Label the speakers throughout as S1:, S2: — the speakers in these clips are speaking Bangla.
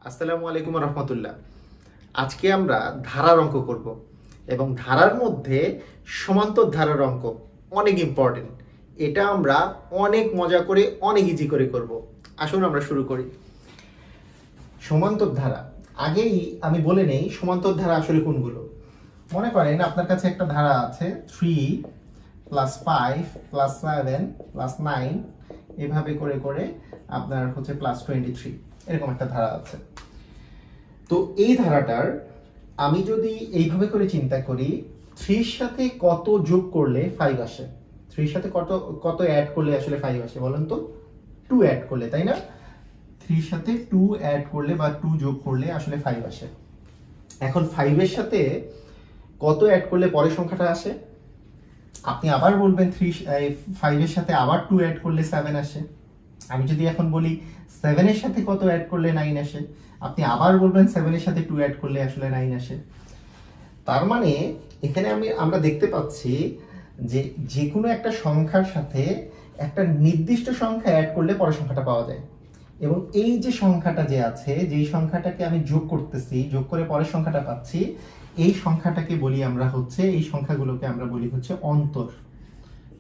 S1: আসসালামু আলাইকুম রহমতুল্লাহ। আজকে আমরা ধারার অঙ্ক করব এবং ধারার মধ্যে সমান্তর ধারার অঙ্ক অনেক ইম্পর্টেন্ট। এটা আমরা অনেক মজা করে অনেক ইজি করে করব। আসুন আমরা শুরু করি। সমান্তর ধারা, আগেই আমি বলে নেই সমান্তর ধারা আসলে কোনগুলো। মনে করেন আপনার কাছে একটা ধারা আছে 3 + 5 + 7 + 9, এভাবে করে করে আপনার হচ্ছে +23, এরকম একটা ধারা আছে। তো এই ধারাটার আমি যদি এইভাবে করে চিন্তা করি, 3 এর সাথে কত যোগ করলে 5 আসে? 3 এর সাথে কত কত অ্যাড করলে আসলে 5 আসে বলেন তো? 2 অ্যাড করলে, তাই না? 3 এর সাথে 2 অ্যাড করলে বা 2 যোগ করলে আসলে 5 আসে। এখন 5 এর সাথে কত অ্যাড করলে পরের সংখ্যাটা আসে? আপনি আবার বলবেন 5 এর সাথে আবার 2 অ্যাড করলে 7 আসে। আমি যদি এখন বলি 7 এর সাথে কত অ্যাড করলে 9 আসে, আপনি আবার বলবেন 7 এর সাথে 2 অ্যাড করলে আসলে 9 আসে। তার মানে এখানে আমরা দেখতে পাচ্ছি যে যে কোনো একটা সংখ্যার সাথে একটা নির্দিষ্ট সংখ্যা অ্যাড করলে পরের সংখ্যাটা পাওয়া যায়। এবং এই যে সংখ্যাটা যে আছে, যেই সংখ্যাটাকে আমি যোগ করতেছি, যোগ করে পরের সংখ্যাটা পাচ্ছি, এই সংখ্যাটাকে বলি আমরা হচ্ছে, এই সংখ্যাগুলোকে আমরা বলি হচ্ছে অন্তর।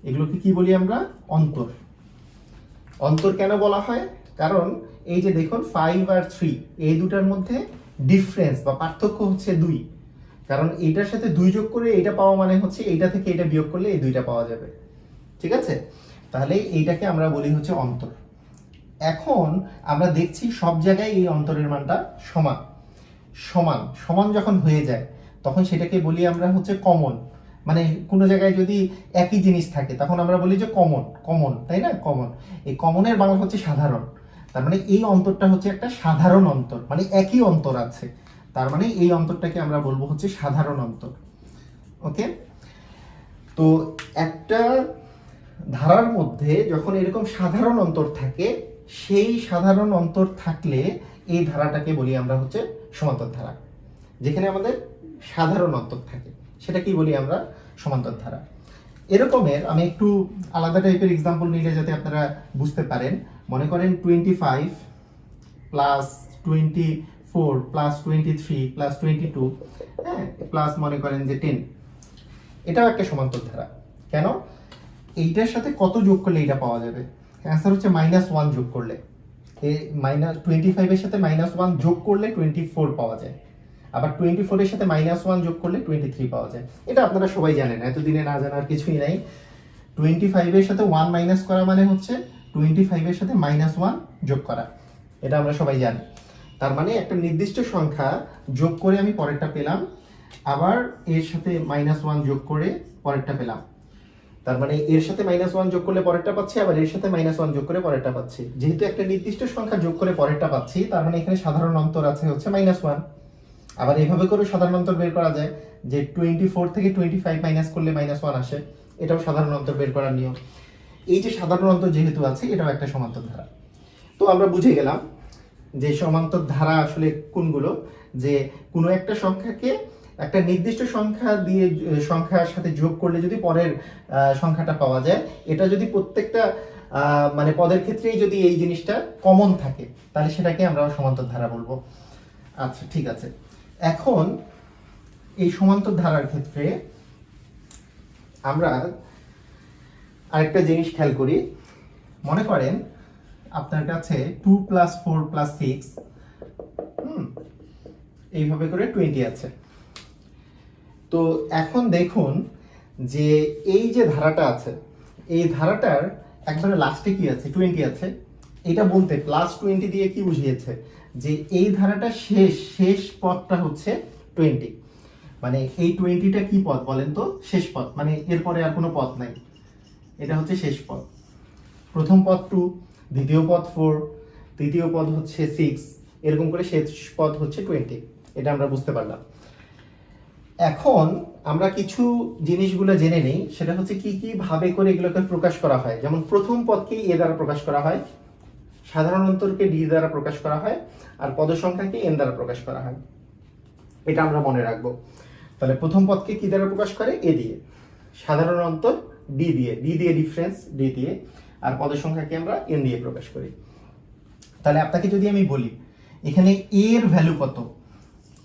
S1: এগুলোকে কি বলি আমরা? অন্তর। অন্তর কেন বলা হয়? কারণ এই যে দেখুন 5 আর 3, এই দুটার মধ্যে ডিফারেন্স বা পার্থক্য হচ্ছে 2। কারণ এইটার সাথে 2 যোগ করে এটা পাওয়া মানে হচ্ছে এইটা থেকে এটা বিয়োগ করলে এই দুইটা পাওয়া যাবে। ঠিক আছে? তাহলে এইটাকে আমরা বলি হচ্ছে অন্তর। এখন আমরা দেখছি সব জায়গায় এই অন্তরের মানটা সমান। সমান সমান যখন হয়ে যায় তখন সেটাকে বলি আমরা হচ্ছে কমন। মানে কোনো জায়গায় যদি একই জিনিস থাকে তখন আমরা বলি যে কমন, কমন, তাই না? কমন। এই কমনের বাংলা হচ্ছে সাধারণ। তার মানে এই অন্তরটা হচ্ছে একটা সাধারণ অন্তর, মানে একই অন্তর আছে, তার মানে এই অন্তরটাকে আমরা বলবো হচ্ছে সাধারণ অন্তর। ওকে? তো একটা ধারার মধ্যে যখন এরকম সাধারণ অন্তর থাকে, সেই সাধারণ অন্তর থাকলে এই ধারাটাকে বলি আমরা হচ্ছে সমান্তর ধারা। যেখানে আমাদের সাধারণ অন্তর থাকে সেটা কি বলি আমরা? সমান্তর ধারা। এরকমের আমি একটু আলাদা টাইপের এক্সাম্পল নিলে যাতে আপনারা বুঝতে পারেন। মনে করেন 25 প্লাস 24 প্লাস 23 প্লাস 22, হ্যাঁ, প্লাস মনে করেন যে 10, এটাও একটা সমান্তর ধারা। কেন? এইটার সাথে কত যোগ করলে এটা পাওয়া যাবে? অ্যান্সার হচ্ছে -1 যোগ করলে। এই -25 এর সাথে -1 যোগ করলে 24 পাওয়া যায়। আবার 24 এর সাথে -1 যোগ করলে 23 পাওয়া যায়। এটা আপনারা সবাই জানেন, এতদিনে না জানার কিছুই নাই। 25 এর সাথে 1 মাইনাস করা মানে হচ্ছে 25 এর সাথে -1 যোগ করা। এটা আমরা সবাই জানি। তার মানে একটা নির্দিষ্ট সংখ্যা যোগ করে আমি পরেরটা পেলাম, আবার এর সাথে -1 যোগ করে পরেরটা পেলাম। তার মানে এর সাথে -1 যোগ করলে পরেরটা পাচ্ছি, আবার এর সাথে -1 যোগ করে পরেরটা পাচ্ছি। যেহেতু একটা নির্দিষ্ট সংখ্যা যোগ করে পরেরটা পাচ্ছি, তার মানে এখানে সাধারণ অন্তর আছে হচ্ছে -1। আবার এইভাবে করে সাধারণ অন্তর বের করা যায় যে 24 থেকে 25 মাইনাস করলে -1 আসে। এটাও সাধারণ অন্তর বের করার নিয়ম। এই যে সাধারণ অন্তর যেহেতু আছে, এটাও একটা সমান্তর ধারা। তো আমরা বুঝে গেলাম যে সমান্তর ধারা আসলে কোনগুলো। যে কোনো একটা সংখ্যাকে একটা নির্দিষ্ট সংখ্যা দিয়ে সংখ্যার সাথে যোগ করলে যদি পরের সংখ্যাটা পাওয়া যায়, এটা যদি প্রত্যেকটা মানে পদের ক্ষেত্রেই যদি এই জিনিসটা কমন থাকে, তাহলে সেটাকে আমরা সমান্তর ধারা বলবো। আচ্ছা, ঠিক আছে। এখন এই সমান্তর ধারার ক্ষেত্রে আমরা আরেকটা জিনিস খেয়াল করি। মনে করেন আপনার কাছে 2 + 4 + 6, এইভাবে করে 20 আছে। তো এখন দেখুন যে এই যে ধারাটা আছে, এই ধারাটার একবারে লাস্টে কি আছে? 20 আছে। এটা বলতে +20 দিয়ে কি বুঝিয়েছে? যে এই ধারাটা শেষ পদটা হচ্ছে 20। মানে এই 20টা কি পদ বলেন তো? শেষ পদ, মানে এরপরে আর কোনো পদ নাই। এটা হচ্ছে শেষ পদ। প্রথম পদ 2, দ্বিতীয় পদ 4, তৃতীয় পদ হচ্ছে 6, এরকম করে শেষ পদ হচ্ছে 20। এটা আমরা বুঝতে পারলাম। এখন আমরা কিছু জিনিসগুলো জেনে নেই, সেটা হচ্ছে কি কি ভাবে করে এগুলোকে প্রকাশ করা হয়। যেমন প্রথম পদকে এ দ্বারা প্রকাশ করা হয়, সাধারণ অন্তরকে ডি দ্বারা প্রকাশ করা হয়, আর পদ সংখ্যাকে এন দ্বারা প্রকাশ করা হয়। এটা আমরা মনে রাখবো। তাহলে প্রথম পদকে কি দ্বারা প্রকাশ করে? এ দিয়ে। সাধারণ অন্তর ডি দিয়ে ডিফারেন্স ডি দিয়ে, আর পদের সংখ্যাকে আমরা এন দিয়ে প্রকাশ করি। তাহলে আপনাকে যদি আমি বলি এখানে a এর ভ্যালু কত,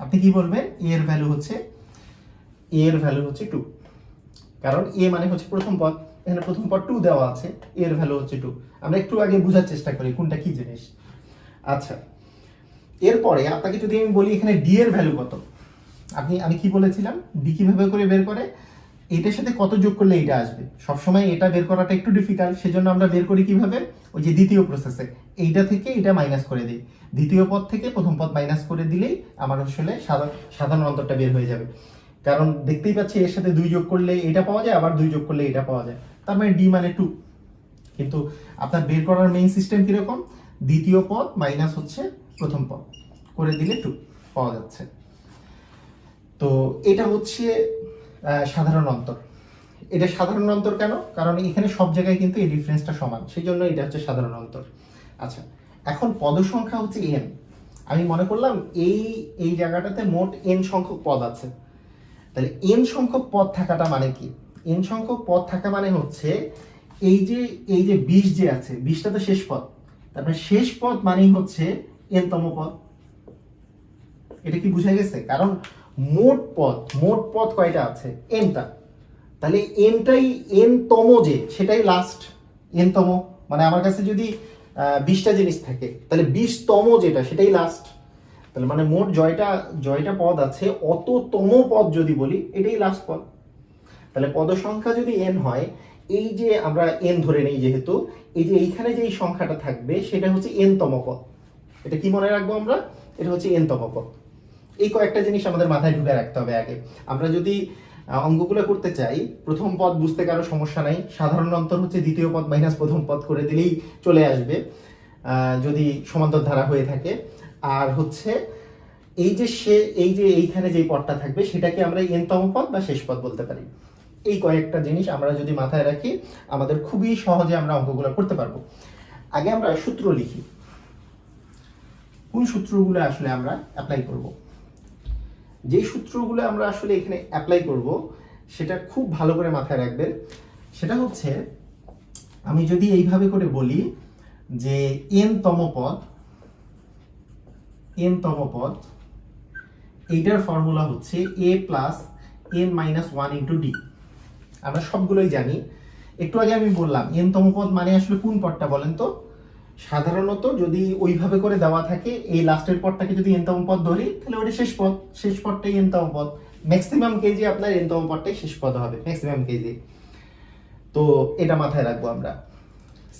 S1: আপনি কি বলবেন? a এর ভ্যালু হচ্ছে 2, কারণ a মানে হচ্ছে প্রথম পদ, এখানে প্রথম পদ 2 দেওয়া আছে, a এর ভ্যালু হচ্ছে 2। আমরা একটু আগে বোঝার চেষ্টা করি কোনটা কি জিনিস। আচ্ছা, এরপরে আপনাকে যদি আমি বলি এখানে d এর ভ্যালু কত, আমি কি বলেছিলাম d কিভাবে করে বের করে, এটার সাথে কত যোগ করলে এটা আসবে। সবসময় এটা বের করাটা একটু ডিফিকাল্ট, সেজন্য আমরা বের করি কিভাবে, ওই যে দ্বিতীয় প্রসেসে এইটা থেকে এটা মাইনাস করে দিই, দ্বিতীয় পদ থেকে প্রথম পদ মাইনাস করে দিলেই আমার আসলে সাধারণ অন্তরটা বের হয়ে যাবে। কারণ দেখতেই পাচ্ছি এর সাথে 2 যোগ করলে এটা পাওয়া যায়, আবার 2 যোগ করলে এটা পাওয়া যায়, তার মানে d মানে 2। কিন্তু আপনার বের করার মেইন সিস্টেম কিরকম, দ্বিতীয় পদ মাইনাস হচ্ছে প্রথম পদ করে দিলে 2 পাওয়া যাচ্ছে। তো এটা হচ্ছে সাধারণ অন্তর। এটা সাধারণ অন্তর কেন, কারণ এখানে সব জায়গায় কিন্তু এই ডিফারেন্সটা সমান, সেই জন্য এটা হচ্ছে সাধারণ অন্তর। আচ্ছা, এখন পদ সংখ্যা হচ্ছে n। আমি মনে করলাম এই জায়গাটাতে মোট n সংখ্যক পদ আছে, তাহলে n সংখ্যক পদ থাকাটা মানে কি, n সংখ্যক পদ থাকা মানে হচ্ছে এই যে 20 যে আছে, 20টা তো শেষ পদ, তারপরে শেষ পদ মানেই হচ্ছে n তম পদ। এটা কি বুঝা গেছে? কারণ মোট পদ কয়টা আছে, nটা, তাহলে nটাই n তম যে সেটাই লাস্ট, n তম মানে আমার কাছে যদি 20টা জিনিস থাকে তাহলে 20 তম যেটা সেটাই লাস্ট, তাহলে মানে মোট জয়টা পদ আছে অততম পদ যদি বলি এটাই লাস্ট পদ। তাহলে পদ সংখ্যা যদি n হয়, এই যে আমরা n ধরে নেই, যেহেতু এই যে এইখানে যে সংখ্যাটা থাকবে সেটা হচ্ছে n তম পদ। এটা কি মনে রাখবো আমরা, এটা হচ্ছে n তম পদ। এই কয়েকটা জিনিস আমাদের মাথায় ঢুকে রাখতে হবে আগে। আমরা যদি অঙ্কগুলো করতে চাই, প্রথম পদ বুঝতে কারো সমস্যা নাই, সাধারণ অন্তর হচ্ছে দ্বিতীয় পদ মাইনাস প্রথম পদ করে দিলেই চলে আসবে যদি সমান্তর ধারা হয়ে থাকে। আর হচ্ছে এই যে এইখানে যে পদটা থাকবে সেটাকে আমরা n তম পদ বা শেষ পদ বলতে পারি। এই কয়েকটা জিনিস আমরা যদি মাথায় রাখি, আমাদের খুবই সহজে আমরা অঙ্কগুলো করতে পারবো। আগে আমরা সূত্র লিখি, কোন সূত্রগুলো আসলে আমরা অ্যাপ্লাই করব। যে সূত্রগুলো আমরা আসলে এখানে অ্যাপ্লাই করব সেটা খুব ভালো করে মাথায় রাখবেন। সেটা হচ্ছে, আমি যদি এইভাবে করে বলি যে n তম পদ এইটার ফর্মুলা হচ্ছে a plus n minus 1 into d। আমরা সবগুলোই জানি। একটু আগে আমি বললাম n তম পদ মানে আসলে কোন পদটা বলেন তো। সাধারণত যদি ওইভাবে করে দেওয়া থাকে, এই লাস্টের পদটাকে যদি n তম পদ ধরি তাহলে ওটা শেষ পদটাই n তম পদ। ম্যাক্সিমাম কেজি আপনার n তম পদটাই শেষ পদ হবে, ম্যাক্সিমাম কেজি। তো এটা মাথায় রাখবো আমরা।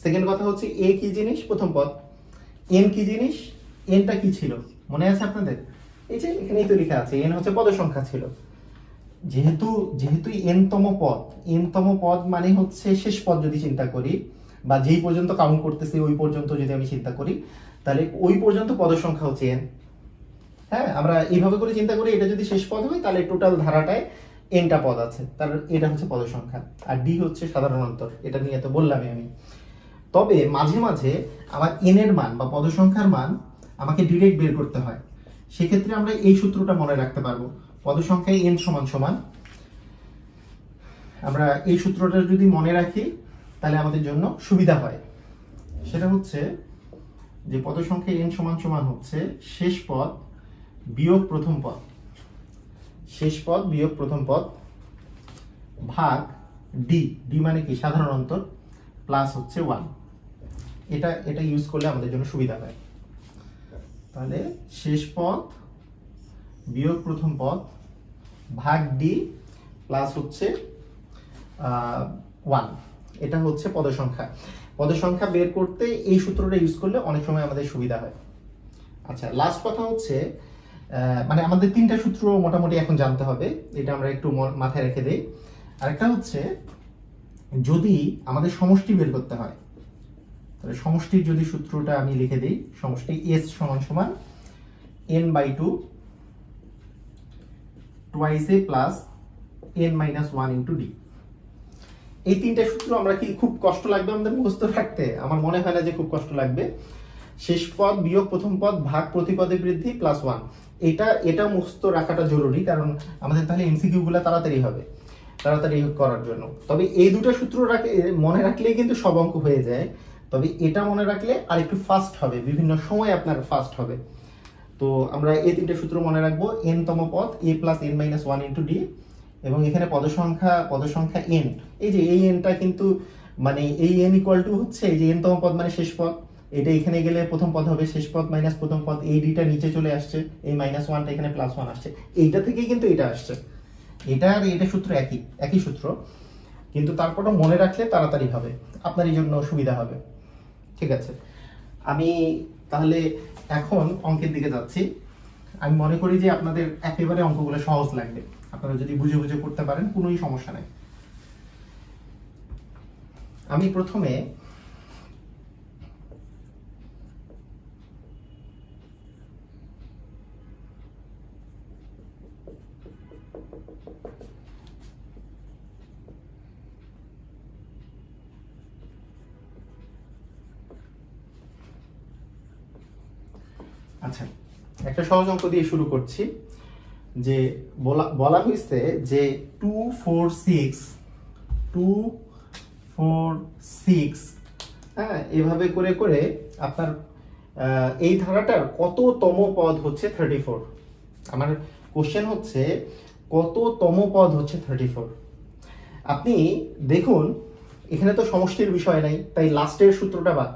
S1: সেকেন্ড কথা হচ্ছে a কি জিনিস, প্রথম পদ। n কি জিনিস, nটা কি ছিল মনে আছে আপনাদের? এই যে এখানেই তো লেখা আছে, n হচ্ছে পদ সংখ্যা ছিল। যেহেতু n তম পদ মানে হচ্ছে শেষ পদ যদি চিন্তা করি, বা যেই পর্যন্ত কাউন্ট করতেছি ওই পর্যন্ত যদি আমি চিন্তা করি, তাহলে ওই পর্যন্ত পদ সংখ্যা হচ্ছে n। হ্যাঁ, আমরা এইভাবে করে চিন্তা করি, এটা যদি শেষ পদ হয় তাহলে টোটাল ধারাটায় nটা পদ আছে, তার এটা হচ্ছে পদ সংখ্যা। আর d হচ্ছে সাধারণ অন্তর, এটা নিয়ে তো বললামই আমি। তবে মাঝে মাঝে আমার n এর মান বা পদ সংখ্যার মান আমাকে ডিরেক্ট বের করতে হয়, সেক্ষেত্রে আমরা এই সূত্রটা মনে রাখতে পারবো। পদ সংখ্যায় n সমান সমান, আমরা এই সূত্রটা যদি মনে রাখি তাহলে আমাদের জন্য সুবিধা হয়। সেটা হচ্ছে যে পদ সংখ্যায় n সমান সমান হচ্ছে শেষ পদ বিয়োগ প্রথম পদ, শেষ পদ বিয়োগ প্রথম পদ ভাগ d মানে কি সাধারণ অন্তর, প্লাস হচ্ছে 1। এটা ইউজ করলে আমাদের জন্য সুবিধা হয়। তাহলে শেষ পদ বিয়োগ প্রথম পদ ভাগ d প্লাস হচ্ছে 1। এটা হচ্ছে পদ সংখ্যা বের করতে এই সূত্রটা ইউজ করলে অনেক সময় আমাদের সুবিধা হয়। আচ্ছা, লাস্ট কথা হচ্ছে, মানে আমাদের 3টা সূত্র মোটামুটি এখন জানতে হবে, এটা আমরা একটু মাথায় রেখে দেই। আরেকটা হচ্ছে, যদি আমাদের সমষ্টি বের করতে হয়, তাহলে সমষ্টির যদি সূত্রটা আমি লিখে দিই, সমষ্টি s সমান সমান n/2 twice a plus n minus 1 into d। এই 3টা সূত্র আমরা কি খুব কষ্ট লাগবে আমাদের মুখস্থ রাখতে? আমার মনে হয় না যে খুব কষ্ট লাগবে। শেষ পদ বিয়োগ প্রথম পদ ভাগ প্রতিপদে বৃদ্ধি প্লাস 1, এটা মুখস্থ রাখাটা জরুরি, কারণ আমাদের তাহলে এমসিকিউ গুলো তাড়াতাড়ি করার জন্য। তবে এই দুটো সূত্র মনে রাখলেই কিন্তু সব অঙ্ক হয়ে যায়। তবে এটা মনে রাখলে আর একটু ফাস্ট হবে, বিভিন্ন সময় আপনার ফাস্ট হবে। তো আমরা এই তিনটে সূত্র মনে রাখবো, n তম পদ a plus n minus one into D, এবং এখানে পদসংখ্যা n, এই যে এই nটা কিন্তু মানে এই n ইকুয়াল টু হচ্ছে এই যে n তম পদ মানে শেষ পদ, এটা এখানে গেলে প্রথম পদ হবে, শেষ পদ মাইনাস প্রথম পদ, এই ডিটা নিচে চলে আসছে, এই মাইনাস ওয়ানটা এখানে প্লাস ওয়ান আসছে, এইটা থেকেই কিন্তু এটা আসছে। এটা আর এটা সূত্র একই সূত্র, কিন্তু তারপরও মনে রাখলে তাড়াতাড়ি হবে, আপনারই জন্য সুবিধা হবে। ঠিক আছে, আমি তাহলে এখন অঙ্কের দিকে যাচ্ছি। আমি মনে করি যে আপনাদের একেবারে অঙ্কগুলো সহজ লাগবে, আপনারা যদি বুঝে বুঝে করতে পারেন কোনোই সমস্যা নেই। আমি প্রথমে আচ্ছা একটা সহজ অঙ্ক দিয়ে শুরু করছি। যে বলা হয়েছে যে 2 4 6 হ্যাঁ, এভাবে করে করে আপনার এই ধারাটার কততম পদ হচ্ছে 34। আমার কোশ্চেন হচ্ছে কততম পদ হচ্ছে 34। আপনি দেখুন এখানে তো সমষ্টির বিষয় নাই, তাই লাস্টের সূত্রটা বাদ।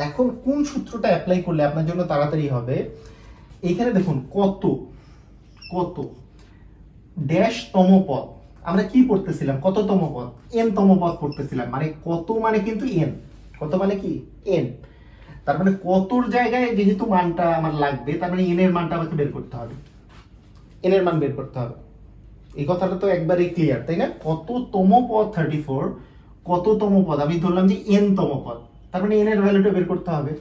S1: এখন কোন সূত্রটা অ্যাপ্লাই করলে আপনার জন্য তাড়াতাড়ি হবে, এইখানে দেখুন কত ড্যাশ তম পদ, আমরা কি পড়তেছিলাম, কততম পদ, n তম পদ পড়তেছিলাম, মানে কত মানে কিন্তু n, কত মানে কি n, তার মানে কতর জায়গায় যেহেতু মানটা আমার লাগবে, তার মানে n এর মানটা আমাকে বের করতে হবে, n এর মান বের করতে হবে। এই কথাটা তো একবারে ক্লিয়ার, তাই না? কততম পদ 34, কততম পদ আমি ধরলাম যে n তম পদ, তার মানে n এর ভ্যালুটা বের করতে হবে।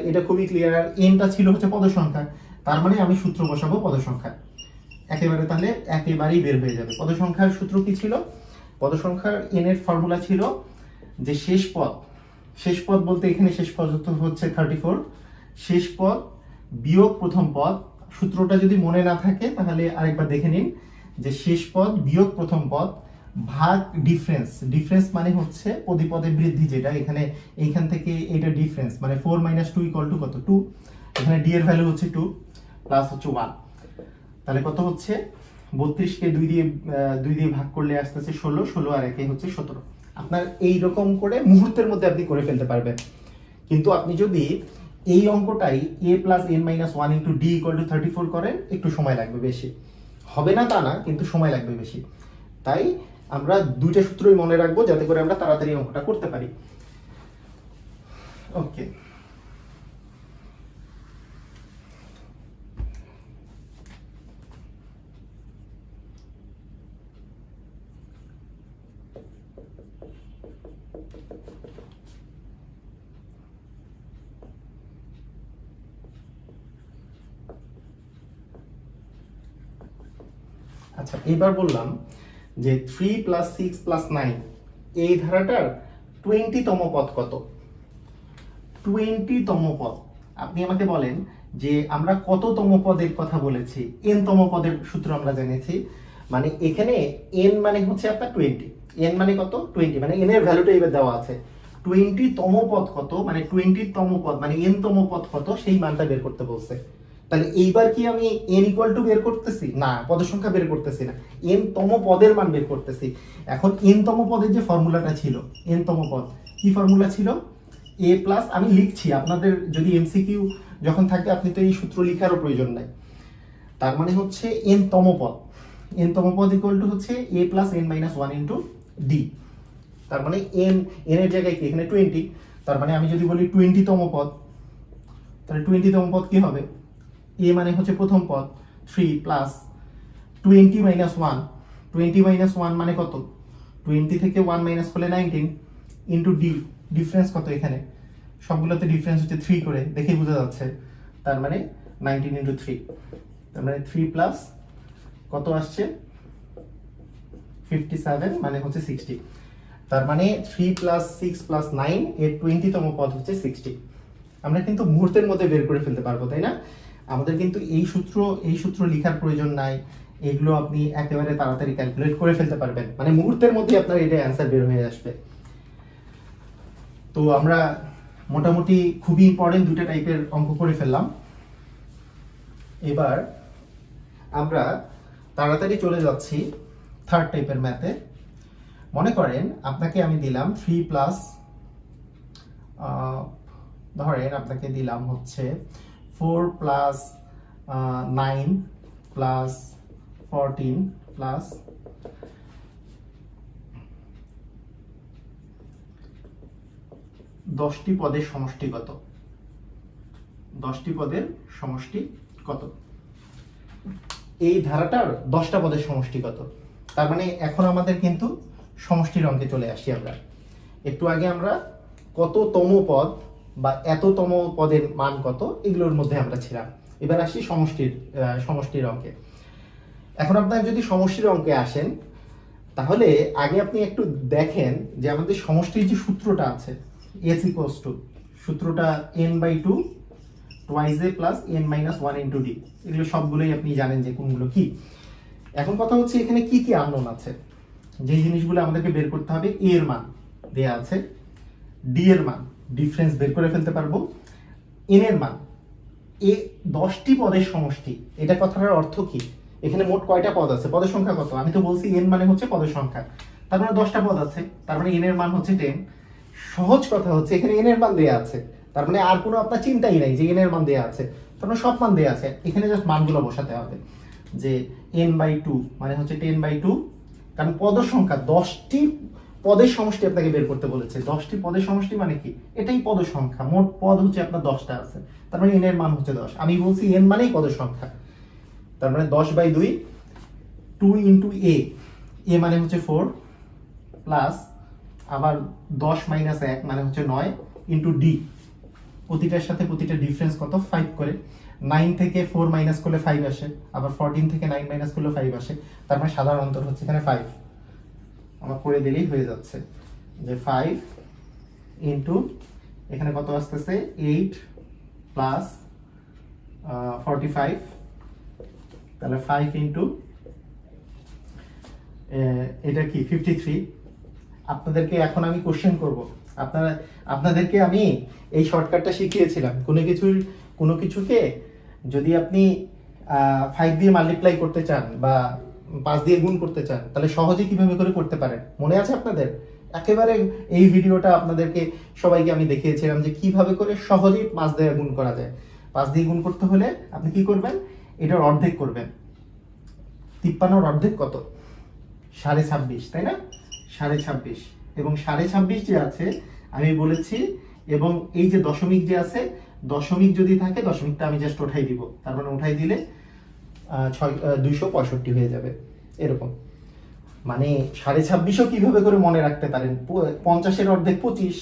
S1: এটা খুবই ক্লিয়ার। আর nটা ছিল হচ্ছে পদ সংখ্যা, তার মানে আমি সূত্র বসাবো পদ সংখ্যা, একেবারে তাহলে একেবারেই বের হয়ে যাবে। পদ সংখ্যার সূত্র কি ছিল? পদ সংখ্যার n এর ফর্মুলা ছিল যে শেষ পদ বলতে এখানে শেষ পদ হচ্ছে 34, শেষ পদ বিয়োগ প্রথম পদ। সূত্রটা যদি মনে না থাকে তাহলে আরেকবার দেখে নিন, যে শেষ পদ বিয়োগ প্রথম পদ ভাগ ডিফারেন্স মানে হচ্ছে পদে বৃদ্ধি, যেটা এইখান থেকে এটা ডিফারেন্স, মানে 4 - 2 = কত 2, এখানে d এর ভ্যালু হচ্ছে 2 প্লাস হচ্ছে 1, তাহলে কত হচ্ছে 32 কে 2 দিয়ে ভাগ করলে আসতেছে 16 আর 1 হচ্ছে 17। আপনার এই রকম করে মুহূর্তের মধ্যে আপনি করে ফেলতে পারবেন। কিন্তু আপনি যদি এই অঙ্কটাই a + n - 1 * d = 34 করেন, একটু সময় লাগবে বেশি, হবে না তা না, কিন্তু সময় লাগবে বেশি। তাই আমরা দুইটা সূত্রই মনে রাখবো যাতে করে আমরা তাড়াতাড়ি অঙ্কটা করতে পারি। ওকে, আচ্ছা এবার বললাম যে 3 + 6 + 9 এই ধারাটার 20তম পদ কত? 20তম পদ। আপনি আমাকে বলেন যে আমরা কততম পদের কথা বলেছি? n তম পদের সূত্র আমরা জেনেছি, মানে এখানে n মানে হচ্ছে আপনার 20, n মানে কত 20, মানে n এর ভ্যালুটা এবার দেওয়া আছে। 20তম পদ কত, মানে 20তম পদ মানে n তম পদ কত, সেই মানটা বের করতে বলছে। তাহলে এইবার কি আমি n = বের করতেছি না, পদ সংখ্যা বের করতেছি না, n তম পদের মান বের করতেছি। এখন n তম পদের যে ফর্মুলাটা ছিল, n তম পদ কি ফর্মুলা ছিল? a প্লাস, আমি লিখছি, আপনাদের যদি এমসিকিউ যখন থাকে আপনি তো এই সূত্র লেখারও প্রয়োজন নাই। তার মানে হচ্ছে n তম পদ = হচ্ছে a + n - 1 * d। তার মানে n এর জায়গায় কি এখানে 20, তার মানে আমি যদি বলি 20তম পদ, তাহলে 20তম পদ কি হবে? a মানে হচ্ছে প্রথম পদ 3 প্লাস 20 - 1, 20 - 1 মানে কত? 20 থেকে 1 মাইনাস করলে 19 ইন্টু d, ডিফারেন্স কত এখানে? সবগুলোতে ডিফারেন্স হচ্ছে 3 করে, দেখেই বোঝা যাচ্ছে। তার মানে 19 * 3, তার মানে 3 প্লাস কত আসছে 57, মানে হচ্ছে 60। তার মানে 3 + 6 + 9 এর 20তম পদ হচ্ছে 60। আমরা কিন্তু মুহূর্তের মধ্যে বের করে ফেলতে পারবো, তাই না? আমাদের কিন্তু এই সূত্র লেখার প্রয়োজন নাই, এগুলো আপনি একেবারে তাড়াতাড়ি ক্যালকুলেট করে ফেলতে পারবেন, মানে মুহূর্তের মধ্যে আপনার এটা অ্যান্সার বের হয়ে আসবে। তো আমরা মোটামুটি খুবই ইম্পর্টেন্ট দুটো টাইপের অঙ্ক করে ফেললাম। এবার আমরা তাড়াতাড়ি চলে যাচ্ছি থার্ড টাইপের ম্যাথে। মনে করেন আপনাকে আমি দিলাম 3 প্লাস, ধরেন আপনাকে দিলাম হচ্ছে 4 প্লাস 9 প্লাস 14 প্লাস 10টি পদের সমষ্টি কত? 10টি পদের সমষ্টি কত? এই ধারাটার 10টা পদের সমষ্টি কত? তার মানে এখন আমাদের কিন্তু সমষ্টির অঙ্কে চলে আসি আমরা। একটু আগে আমরা কততম পদ বা এততম পদের মান কত এগুলোর মধ্যে আমরা ছিলাম। এবার আসি সমষ্টির অঙ্কে। এখন আপনার যদি সমষ্টির অঙ্কে আসেন, তাহলে আগে আপনি একটু দেখেন যে আমাদের সমষ্টির যে সূত্রটা আছে, S equals to, সূত্রটা n/2 twice a plus n minus 1 into d, এগুলো সবগুলোই আপনি জানেন যে কোনগুলো কি। এখন কথা হচ্ছে এখানে কি কি আননোন আছে, যে জিনিসগুলো আমাদেরকে বের করতে হবে। a এর মান দেয়া আছে, d এর মান ডিফারেন্স বের করে ফেলতে পারবো, n এর মান, এ 10টি পদের সমষ্টি। এটা কথাটার অর্থ কি? এখানে মোট কয়টা পদ আছে, পদের সংখ্যা কত? আমি তো বলছি n মানে হচ্ছে পদের সংখ্যা, তার মানে 10টা পদ আছে, তার মানে n এর মান হচ্ছে 10। সহজ কথা হচ্ছে এখানে n এর মান দেয়া আছে, তার মানে আর কোনো আপনার চিন্তাই নাই যে n এর মান দেয়া আছে, তার মানে সব মান দেয়া আছে। এখানে জাস্ট মানগুলো বসাতে হবে, যে n/2 মানে হচ্ছে 10/2, কারণ পদের সংখ্যা 10টি পদের সমষ্টি আপনাকে বের করতে বলেছে। 10টি পদের সমষ্টি মানে কি? এটাই পদের সংখ্যা, মোট পদ হচ্ছে আপনার 10টা আছে, তার মানে n এর মান হচ্ছে 10। আমি বলছি n মানেই পদের সংখ্যা, তার মানে 10/2 2 ইন্টু a মানে হচ্ছে 4 প্লাস আবার 10 মাইনাস 1 মানে হচ্ছে 9 ইন্টু d, প্রতিটার সাথে প্রতিটা ডিফারেন্স কত? 5 করে। 9 থেকে 4 মাইনাস করলে 5 আসে, আবার 14 থেকে 9 মাইনাস করলে 5 আসে, তার মানে সাধারণ অন্তর হচ্ছে এখানে 5। আমার করে দিলেই হয়ে যাচ্ছে যে 5 ইন্টু এখানে কত আসতেছে 8 প্লাস 45, তাহলে 5 ইন্টু এটা কি 53। আপনাদেরকে এখন আমি কোশ্চেন করব, আপনাদেরকে আমি এই শর্টকাটটা শিখিয়েছিলাম। কোনো কিছুকে যদি আপনি 5 দিয়ে মাল্টিপ্লাই করতে চান বা 5 দিয়ে গুণ করতে চান, তাহলে সহজে কিভাবে করে করতে পারেন মনে আছে আপনাদের? একেবারে এই ভিডিওটা আপনাদেরকে সবাইকে আমি দেখিয়েছিলাম যে কিভাবে করে সহজেই 5 দিয়ে গুণ করা যায়। 5 দিয়ে গুণ করতে হলে আপনি কি করবেন? এটার অর্ধেক করবেন। 53 অর্ধেক কত? 26.5, তাই না? 26.5, এবং 26.5 যে আছে আমি বলেছি, এবং এই যে দশমিক যে আছে, দশমিক যদি থাকে দশমিকটা আমি জাস্ট উঠাই দিব, তার মানে উঠাই দিলে 265 হয়ে যাবে। এরকম মানে 26.5ও কিভাবে করে মনে রাখতে পারেন? 50-এর অর্ধেক 25,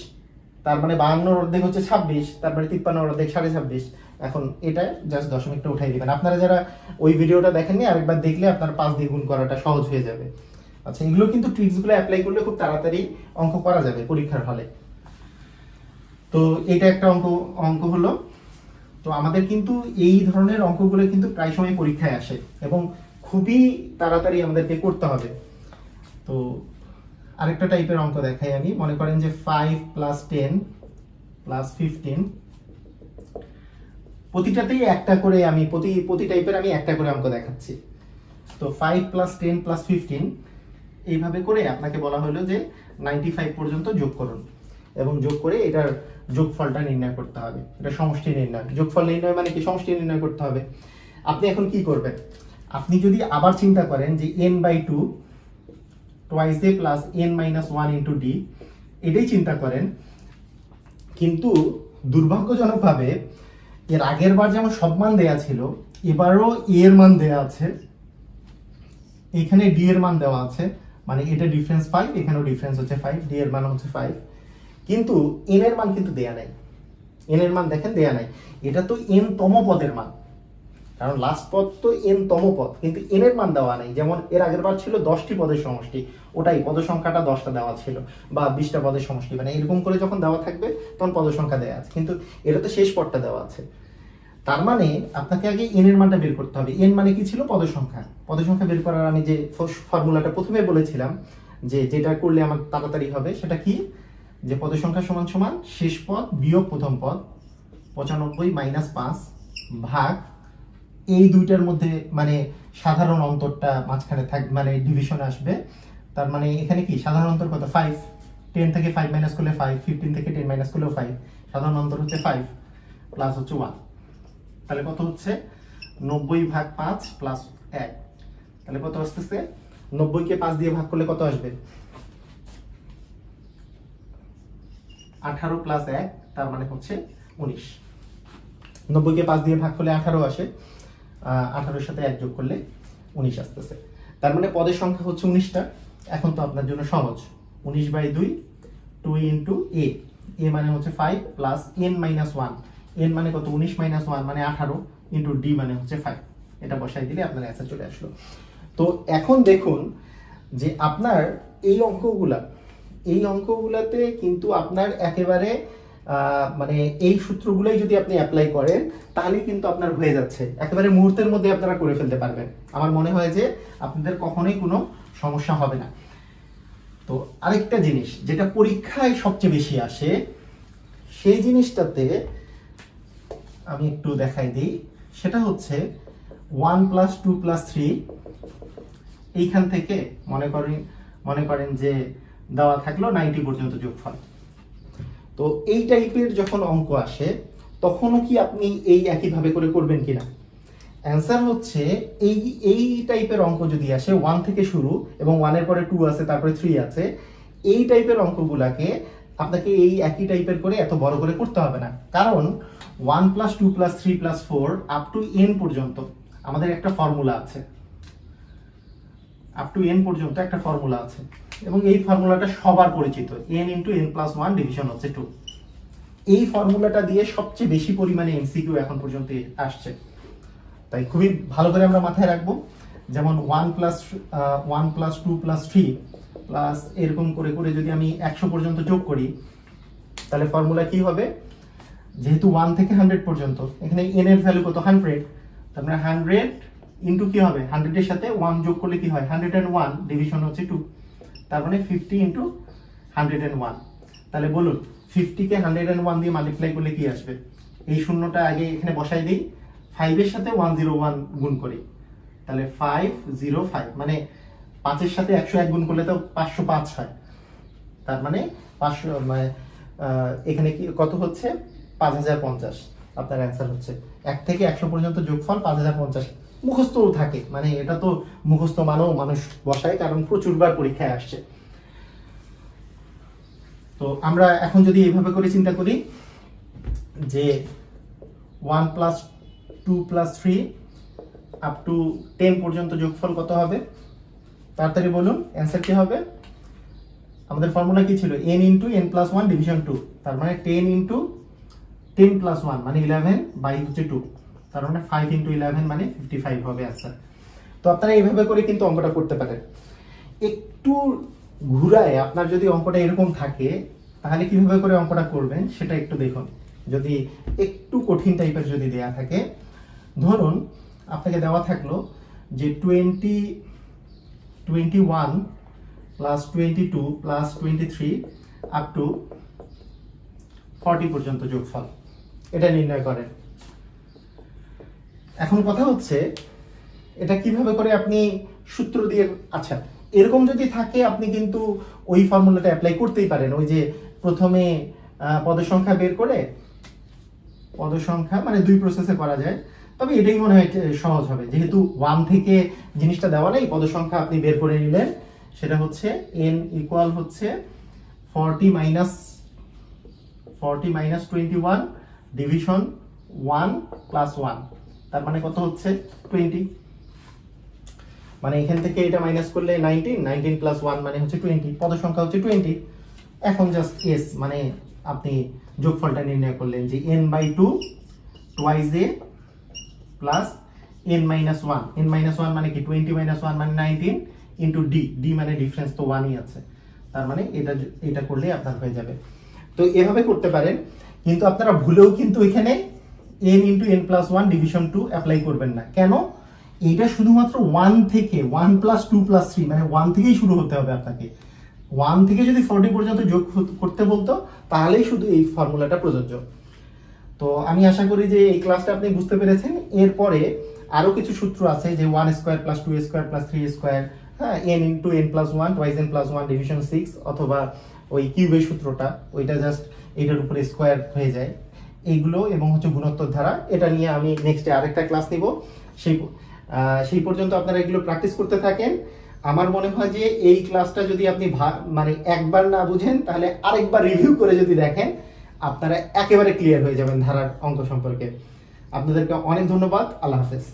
S1: তার মানে 52-এর অর্ধেক হচ্ছে 26, তার মানে 53-এর অর্ধেক 26.5। এখন এটা জাস্ট দশমিকটা উঠাই দিবেন। আপনারা যারা ওই ভিডিওটা দেখেননি, আরেকবার দেখলে আপনার 5 দিয়ে গুণ করাটা সহজ হয়ে যাবে। আচ্ছা, এগুলো কিন্তু ট্রিক্সগুলো অ্যাপ্লাই করলে খুব তাড়াতাড়ি অঙ্ক করা যাবে পরীক্ষার হলে। তো এটা একটা অঙ্ক হলো। তো আমাদের কিন্তু এই ধরনের অঙ্কগুলো কিন্তু প্রায় সময় পরীক্ষায় আসে এবং খুবই তাড়াতাড়ি আমাদেরকে করতে হবে। তো আরেকটা টাইপের অঙ্ক দেখাই আমি। মনে করেন যে 5 প্লাস 10 প্লাস 15, প্রতিটাতেই একটা করে আমি প্রতি টাইপের আমি একটা করে অঙ্ক দেখাচ্ছি। তো 5 প্লাস 10 প্লাস 15 এইভাবে করে আপনাকে বলা হলো যে 95 পর্যন্ত যোগ করুন, এবং যোগ করে এটার যোগফলটা নির্ণয় করতে হবে। এটা সমষ্টি নির্ণয়। যোগফল নির্ণয় মানে কি? সমষ্টি নির্ণয় করতে হবে। আপনি এখন কি করবেন? আপনি যদি আবার চিন্তা করেন যে n/2 twice a plus n minus 1 into d, এটাই চিন্তা করেন, কিন্তু দুর্ভাগ্যজনকভাবে এর আগের বার যেমন সব মান দেয়া ছিল, এবারও a এর মান দেয়া আছে, এখানে d এর মান দেওয়া আছে, মানে এটা ডিফারেন্স 5, এখানেও ডিফারেন্স হচ্ছে 5, d এর মান হচ্ছে 5, কিন্তু n এর মান কিন্তু দেয়া নাই। n এর মান দেখেন দেয়া নাই। এটা তো n তম পদের মান, কারণ লাস্ট পদ তো n তম পদ, কিন্তু n এর মান দেওয়া নাই। যেমন এর আগের বার ছিল 10টি পদের সমষ্টি, ওটাই পদের সংখ্যাটা 10টা দেওয়া ছিল, বা 20টা পদের সমষ্টি, মানে এরকম করে যখন দেওয়া থাকবে তখন পদের সংখ্যা দেওয়া আছে, কিন্তু এটা তো শেষ পদটা দেওয়া আছে। তার মানে আপনাকে আগে n এর মানটা বের করতে হবে। n মানে কি ছিল? পদের সংখ্যা। পদের সংখ্যা বের করার আমি যে ফর্মুলাটা প্রথমে বলেছিলাম যে যেটা করলে আমার তাড়াতাড়ি হবে, সেটা কি? যে পদের সংখ্যা সমান সমান শেষ পদ বিয়োগ প্রথম পদ, 95 - 5 ভাগ এই দুইটার মধ্যে মানে সাধারণ অন্তরটা মাঝখানে মানে ডিভিশন আসবে। তার মানে এখানে কি সাধারণ অন্তর কত 5, 10 থেকে 5 মাইনাস করলে 5, 15 থেকে 10 মাইনাস করলেও 5, সাধারণ অন্তর হচ্ছে 5 প্লাস হচ্ছে 1। তাহলে কত হচ্ছে 90/5 প্লাস 1। তাহলে কত আসতেছে 90 কে 5 দিয়ে ভাগ করলে কত আসবে 18 প্লাস 1, তার মানে হচ্ছে 19। 90 কে 5 দিয়ে ভাগ করলে 18 আসে, 18 সাথে 1 যোগ করলে 19 আসতেছে। তার মানে পদের সংখ্যা হচ্ছে 19টা। এখন তো আপনার জন্য সহজ, 19/2 2 ইন্টু a, a মানে হচ্ছে 5 প্লাস n মাইনাস 1, n মানে কত 19 মাইনাস 1 মানে 18 ইন্টু d মানে হচ্ছে 5। এটা বসাই দিলে আপনার অ্যান্সার চলে আসলো। তো এখন দেখুন যে আপনার এই অঙ্কগুলাতে কিন্তু আপনার একেবারে মানে এই সূত্রগুলোই যদি আপনি অ্যাপ্লাই করেন তাহলে কিন্তু আপনার হয়ে যাচ্ছে, একেবারে মুহূর্তের মধ্যে আপনারা করে ফেলতে পারবেন। আমার মনে হয় যে আপনাদের কখনোই কোনো সমস্যা হবে না। তো আরেকটা জিনিস যেটা পরীক্ষায় সবচেয়ে বেশি আসে, সেই জিনিসটাতে আমি একটু দেখাই দিই। সেটা হচ্ছে 1 + 2 + 3, এইখান থেকে মনে করেন যে দেওয়া থাকলো 90 পর্যন্ত যোগফল। তো এই টাইপের যখন অঙ্ক আসে তখনও কি আপনি এই একইভাবে করে করবেন কিনা? অ্যান্সার হচ্ছে এই টাইপের অঙ্ক যদি আসে 1 থেকে শুরু এবং 1 এর পরে 2 আছে, তারপরে 3 আছে, এই টাইপের অঙ্কগুলাকে আপনাকে এই একই টাইপের করে এত বড় করে করতে হবে না। কারণ 1 + 2 + 3 + 4 আপ টু n পর্যন্ত আমাদের একটা ফর্মুলা আছে, আপ টু n পর্যন্ত একটা ফর্মুলা আছে এবং এই ফর্মুলাটা সবার পরিচিত, n × n+1 ডিভিশন হচ্ছে 2। এই ফর্মুলাটা দিয়ে সবচেয়ে বেশি পরিমাণে এমসিকিউ এখন পর্যন্ত আসছে, তাই খুবই ভালো করে আমরা মাথায় রাখবো। যেমন 1 + 2 + 3 প্লাস এরকম করে করে যদি আমি 100 পর্যন্ত যোগ করি তাহলে ফর্মুলা কি হবে, যেহেতু 1 থেকে 100 পর্যন্ত, এখানে n এর ভ্যালু কত 100, তার মানে 100 ইন্টু কি হবে 100 এর সাথে 1 যোগ করলে কি হয় 101, ডিভিশন হচ্ছে 2, তার মানে 50 × 101। তাহলে বলুন 50 কে 101 দিয়ে মাল্টিপ্লাই করলে কি আসবে? এই শূন্যটা আগে এখানে বসাই দিই, 5 এর সাথে 101 গুণ করি, তাহলে 505, মানে 5 এর সাথে 101 গুণ করলে তো 505 হয়। তার মানে 500 মানে এখানে কি কত হচ্ছে 5050। আপনার অ্যান্সার হচ্ছে 1 থেকে 100 পর্যন্ত যোগফল 5050। মুখস্থ থাকে, মানে এটা তো মুখস্থ মানেও মানুষ বসায়, কারণ প্রচুরবার পরীক্ষায় আসছে। তো আমরা এখন যদি এইভাবে করে চিন্তা করি যে 1 + 2 + 3 আপ টু 10 পর্যন্ত যোগফল কত হবে? তাড়াতাড়ি বলুন অ্যান্সার কি হবে? আমাদের ফর্মুলা কি ছিল, n × n+1 ডিভিশন 2, তার মানে 10 × 10+1 মানে 11/2, তার মানে 5 × 11 মানে 55 হবে অ্যান্সার। তো আপনারা এইভাবে করে কিন্তু অঙ্কটা করতে পারেন। একটু ঘুরায় আপনার যদি অঙ্কটা এরকম থাকে তাহলে কিভাবে করে অঙ্কটা করবেন সেটা একটু দেখুন। যদি একটু কঠিন টাইপের যদি দেয়া থাকে, ধরুন আপনাকে দেওয়া থাকলো যে 21 + 22 + 23 আপ টু 40 পর্যন্ত যোগফল, এটা নির্ণয় করেন। এখন কথা হচ্ছে এটা কিভাবে করে আপনি সূত্র দিয়ে, আচ্ছা এরকম যদি থাকে আপনি কিন্তু ওই ফর্মুলাটা অ্যাপ্লাই করতেই পারেন। ওই যে প্রথমে পদের সংখ্যা বের করে, পদের সংখ্যা মানে 2 প্রসেসে করা যায়, তবে এটাই মনে হয় সহজ হবে, যেহেতু 1 থেকে জিনিসটা দেওয়া নেই, পদের সংখ্যা আপনি বের করে নিলেন। সেটা হচ্ছে n = হচ্ছে 40 - 21 ডিভিশন 1 + 1, তার মানে কত হচ্ছে 20। মানে এখান থেকে এটা মাইনাস করলে 19 + 1 মানে হচ্ছে 20, পদ সংখ্যা হচ্ছে 20। এখন জাস্ট s মানে আপনি যোগফলটা নির্ণয় করলেন যে n/2 twice a plus n - 1, n - 1 মানে কি 20 - 1 মানে 19 ইন্টু d মানে ডিফারেন্স তো 1ই আছে, তার মানে এটা করলে আপনার হয়ে যাবে। তো এভাবে করতে পারেন, কিন্তু আপনারা ভুলেও কিন্তু এখানে n × n+1 ডিভিশন 2 অ্যাপ্লাই করবেন না। কেন? এইটা শুধুমাত্র 1 থেকে 1 + 2 + 3 মানে 1 থেকেই শুরু হতে হবে আপনাকে। 1 থেকে যদি 40 পর্যন্ত যোগ করতে বলতো তাহলেই শুধু এই ফর্মুলাটা প্রযোজ্য। তো আমি আশা করি যে এই ক্লাসটা আপনি বুঝতে পেরেছেন। এরপরে আরো কিছু সূত্র আছে যে 1² + 2² + 3², হ্যাঁ, n × n+1 twice n+1 division 6, অথবা ওই কিউবের সূত্রটা, ওইটা জাস্ট এটার উপরে স্কোয়ার হয়ে যায়। এইগুলো এবং হচ্ছে গুণোত্তর ধারা, এটা নিয়ে আমি নেক্সটে আরেকটা ক্লাস নিব। সেই পর্যন্ত আপনারা এগুলো প্র্যাকটিস করতে থাকেন। আমার মনে হয় যে এই ক্লাসটা যদি আপনি মানে একবার না বুঝেন, তাহলে আরেকবার রিভিউ করে যদি দেখেন, আপনারা একেবারে ক্লিয়ার হয়ে যাবেন ধারার অঙ্ক সম্পর্কে। আপনাদেরকে অনেক ধন্যবাদ। আল্লাহ হাফেজ।